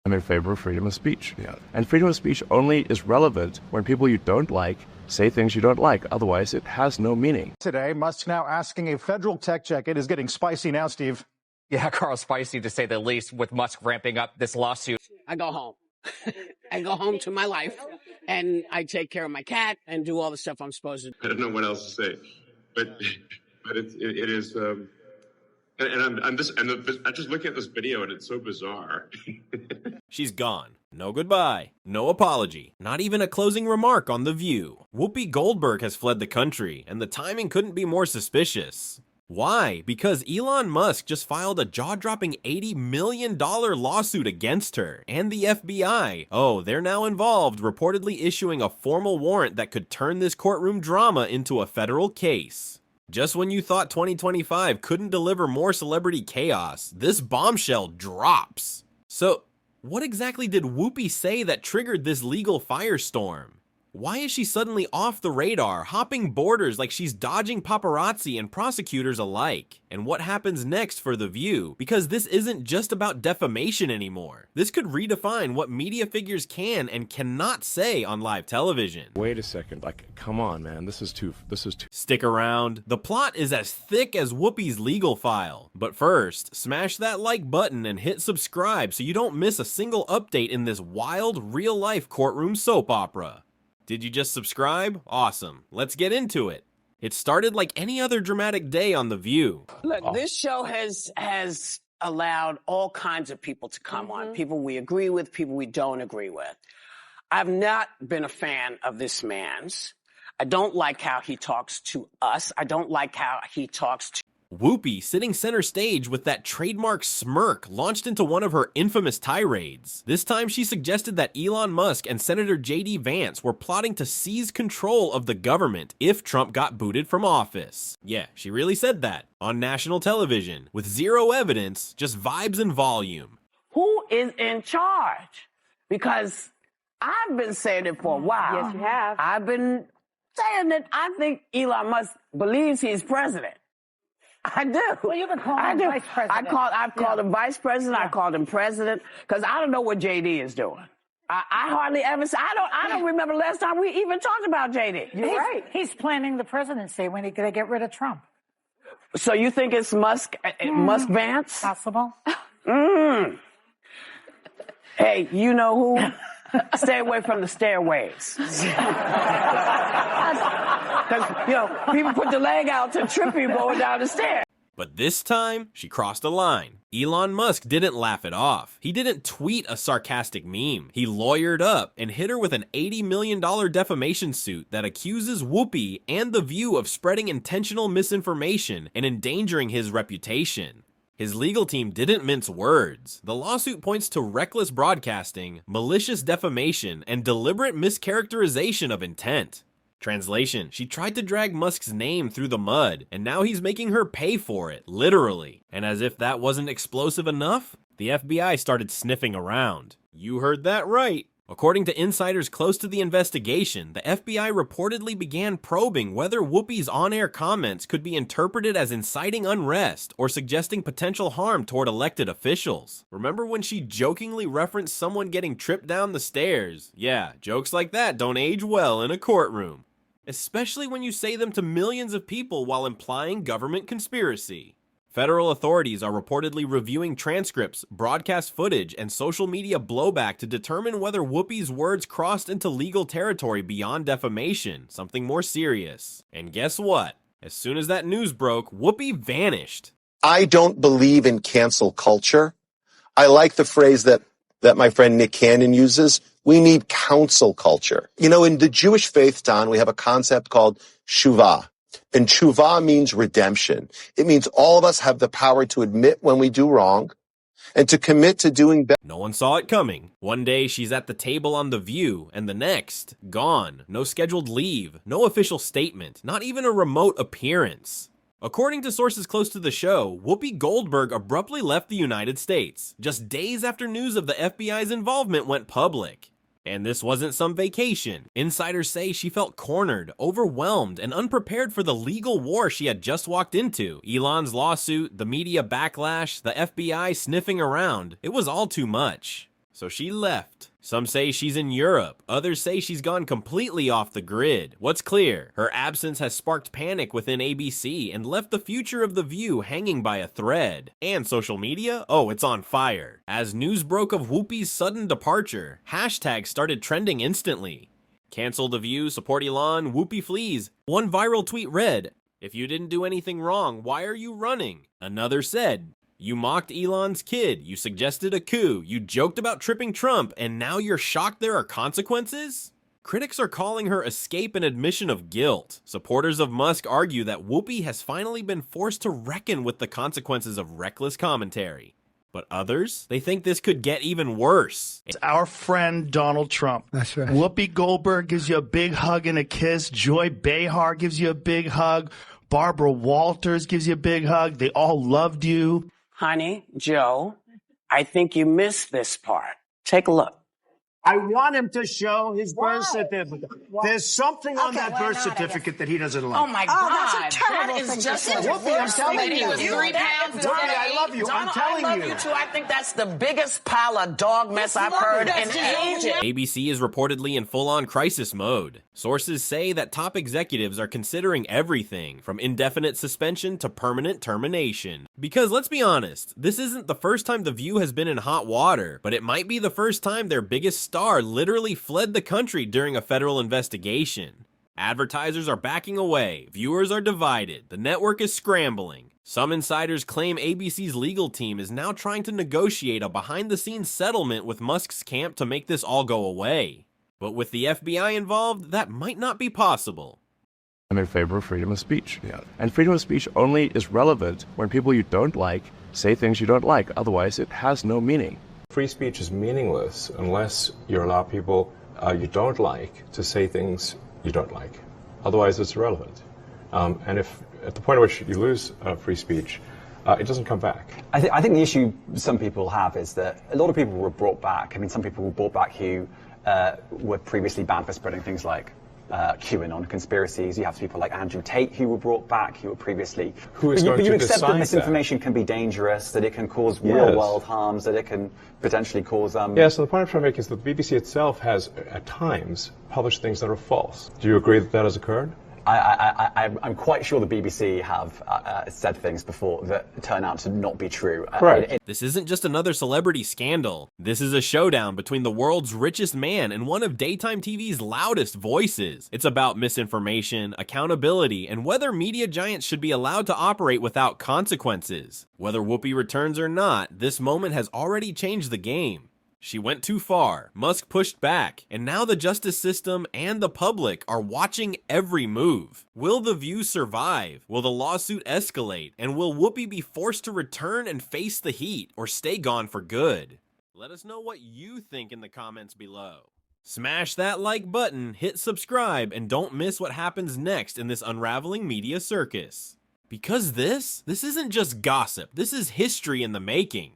I'm in favor of freedom of speech. Yeah. And freedom of speech only is relevant when people you don't like say things you don't like. Otherwise, it has no meaning. Today, Musk now asking a federal tech check. It is getting spicy now, Steve. Yeah, Carl, spicy to say the least with Musk ramping up this lawsuit. I go home. I go home to my life, and I take care of my cat and do all the stuff I'm supposed to do. I don't know what else to say, but it is. I'm just looking at this video and it's so bizarre. She's gone. No goodbye. No apology. Not even a closing remark on The View. Whoopi Goldberg has fled the country, and the timing couldn't be more suspicious. Why? Because Elon Musk just filed a jaw-dropping $80 million lawsuit against her and the FBI. Oh, they're now involved, reportedly issuing a formal warrant that could turn this courtroom drama into a federal case. Just when you thought 2025 couldn't deliver more celebrity chaos, this bombshell drops. So, what exactly did Whoopi say that triggered this legal firestorm? Why is she suddenly off the radar, hopping borders like she's dodging paparazzi and prosecutors alike? And what happens next for The View? Because this isn't just about defamation anymore. This could redefine what media figures can and cannot say on live television. Wait a second, come on, man, this is too. Stick around. The plot is as thick as Whoopi's legal file. But first, smash that like button and hit subscribe so you don't miss a single update in this wild, real-life courtroom soap opera. Did you just subscribe? Awesome. Let's get into it. It started like any other dramatic day on The View. Look, this show has allowed all kinds of people to come on. People we agree with, people we don't agree with. I've not been a fan of this man's. I don't like how he talks to us. I don't like how he talks to Whoopi sitting center stage with that trademark smirk launched into one of her infamous tirades. This time she suggested that Elon Musk and Senator J.D. Vance were plotting to seize control of the government if Trump got booted from office. Yeah, she really said that on national television with zero evidence, just vibes and volume. who is in charge? Because I've been saying it for a while. Yes, you have. I've been saying that I think Elon Musk believes he's president. I do. Well, you can call him vice president. I've called him vice president. I called him president because I don't know what JD is doing. I hardly ever say. I don't remember last time we even talked about JD. You're right. He's planning the presidency when he's going to get rid of Trump. So you think it's Musk Vance? Possible. Hey, you know who? Stay away from the stairways. Because, people put the leg out to trip you going down the stairs. But this time, she crossed a line. Elon Musk didn't laugh it off. He didn't tweet a sarcastic meme. He lawyered up and hit her with an $80 million defamation suit that accuses Whoopi and The View of spreading intentional misinformation and endangering his reputation. His legal team didn't mince words. The lawsuit points to reckless broadcasting, malicious defamation, and deliberate mischaracterization of intent. Translation, she tried to drag Musk's name through the mud, and now he's making her pay for it, literally. And as if that wasn't explosive enough, the FBI started sniffing around. You heard that right. According to insiders close to the investigation, the FBI reportedly began probing whether Whoopi's on-air comments could be interpreted as inciting unrest or suggesting potential harm toward elected officials. Remember when she jokingly referenced someone getting tripped down the stairs? Yeah, jokes like that don't age well in a courtroom. Especially when you say them to millions of people while implying government conspiracy. Federal authorities are reportedly reviewing transcripts, broadcast footage, and social media blowback to determine whether Whoopi's words crossed into legal territory beyond defamation, something more serious. And guess what? As soon as that news broke, Whoopi vanished. I don't believe in cancel culture. I like the phrase that my friend Nick Cannon uses. We need counsel culture. In the Jewish faith, Don, we have a concept called shuvah. And tshuva means redemption. It means all of us have the power to admit when we do wrong and to commit to doing better. No one saw it coming. One day she's at the table on The View, and the next, gone. No scheduled leave, no official statement, not even a remote appearance. According to sources close to the show, Whoopi Goldberg abruptly left the United States, just days after news of the FBI's involvement went public. And this wasn't some vacation. Insiders say she felt cornered, overwhelmed, and unprepared for the legal war she had just walked into. Elon's lawsuit, the media backlash, the FBI sniffing around. It was all too much. So she left. Some say she's in Europe, others say she's gone completely off the grid. What's clear, her absence has sparked panic within ABC and left the future of The View hanging by a thread. And social media? Oh, it's on fire. As news broke of Whoopi's sudden departure, hashtags started trending instantly. Cancel The View, support Elon, Whoopi flees. One viral tweet read, "If you didn't do anything wrong, why are you running?" Another said, "You mocked Elon's kid, you suggested a coup, you joked about tripping Trump, and now you're shocked there are consequences?" Critics are calling her escape an admission of guilt. Supporters of Musk argue that Whoopi has finally been forced to reckon with the consequences of reckless commentary. But others, they think this could get even worse. It's our friend Donald Trump. That's right. Whoopi Goldberg gives you a big hug and a kiss. Joy Behar gives you a big hug. Barbara Walters gives you a big hug. They all loved you. Honey, Joe, I think you missed this part. Take a look. I want him to show his birth certificate. There's something on that birth certificate that he doesn't like. Oh my God, that's a terrible that thing is to just say. a Whoopi, I'm telling that he you. was 3 pounds. Whoopi, I love you. I'm telling I love you. you too. I think that's the biggest pile of dog mess I've heard in ages. ABC is reportedly in full-on crisis mode. Sources say that top executives are considering everything from indefinite suspension to permanent termination. Because let's be honest, this isn't the first time The View has been in hot water, but it might be the first time their biggest star literally fled the country during a federal investigation. Advertisers are backing away, viewers are divided, the network is scrambling. Some insiders claim ABC's legal team is now trying to negotiate a behind-the-scenes settlement with Musk's camp to make this all go away. But with the FBI involved, that might not be possible. I'm in favor of freedom of speech. And freedom of speech only is relevant when people you don't like say things you don't like. Otherwise, it has no meaning. Free speech is meaningless unless you allow people you don't like to say things you don't like. Otherwise, it's irrelevant. And if at the point at which you lose free speech, it doesn't come back. I think the issue some people have is that a lot of people were brought back. I mean, some people were brought back who were previously banned for spreading things like QAnon conspiracies. You have people like Andrew Tate who were brought back, who were previously... Who is going to you accept decide that misinformation can be dangerous, that it can cause Yes. real-world harms, that it can potentially cause... Yeah, so the point I'm trying to make is that the BBC itself has, at times, published things that are false. Do you agree that that has occurred? I'm quite sure the BBC have said things before that turn out to not be true. Right. This isn't just another celebrity scandal. This is a showdown between the world's richest man and one of daytime TV's loudest voices. It's about misinformation, accountability, and whether media giants should be allowed to operate without consequences. Whether Whoopi returns or not, this moment has already changed the game. She went too far, Musk pushed back, and now the justice system and the public are watching every move. Will The View survive? Will the lawsuit escalate? And will Whoopi be forced to return and face the heat, or stay gone for good? Let us know what you think in the comments below. Smash that like button, hit subscribe, and don't miss what happens next in this unraveling media circus. Because this isn't just gossip, this is history in the making.